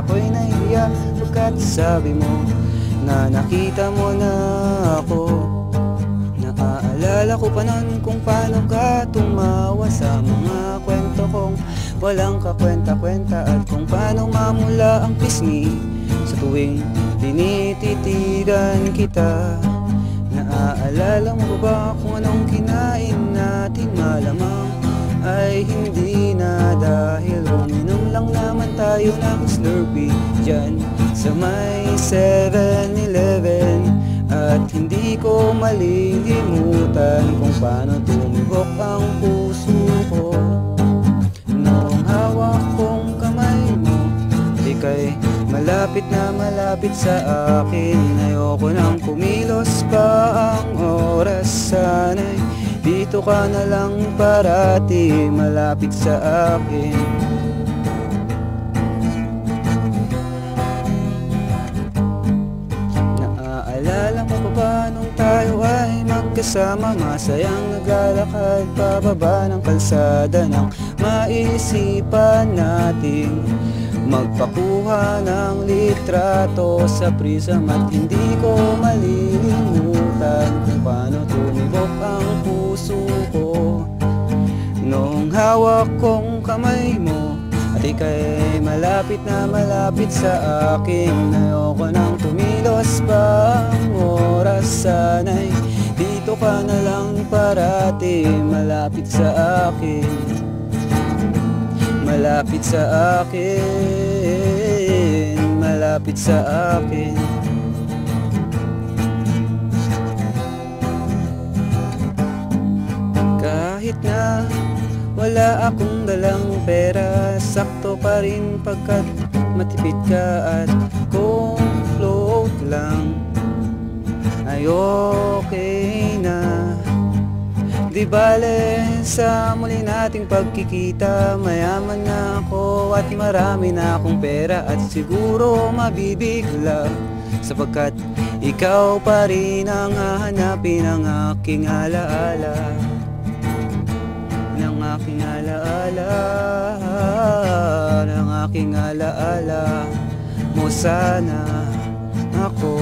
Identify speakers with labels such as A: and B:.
A: ako'y nahiya pagkat sabi mo na nakita mo na ako. Naaalala ko pa nun kung paano ka tumawa sa mga kwento kong walang kakwenta-kwenta, at kung paano mamula ang pisngi sa tuwing tinititigan kita. Naaalala mo ba kung anong kinain natin? Malamang ay hindi na, dahil uminom lang naman tayo ng Slurpee dyan sa may 7-Eleven. At hindi ko malilimutan kung paano tumibok ang puso ko noong hawak kong kamay mo. Ika'y malapit na malapit sa akin. Ayoko nang kumilos pa ang oras. Sana'y dito ka na lang parati, malapit sa akin. Naaalala mo pa ba nung tayo ay magkasama, masayang naglalakad pababa ng kalsada, nang maisipan nating magpakuha ng litrato sa prism. At hindi ko malilimutan kung paano tumibok ang puso ko noong hawak kong kamay mo. At ika'y malapit na malapit sa akin. Ayoko nang tumilos pa ang oras. Sana'y dito ka na lang parati, malapit sa akin, malapit sa akin, malapit sa akin. Kahit na wala akong dalang pera, sakto pa rin pagkat matipid ka. At kung float lang ay okay na. Di bale sa muli nating pagkikita, mayaman na ako at marami na akong pera, at siguro mabibigla sapagkat ikaw pa rin ang hahanapin ng aking alaala, ng aking alaala, ng aking alaala mo sana ako.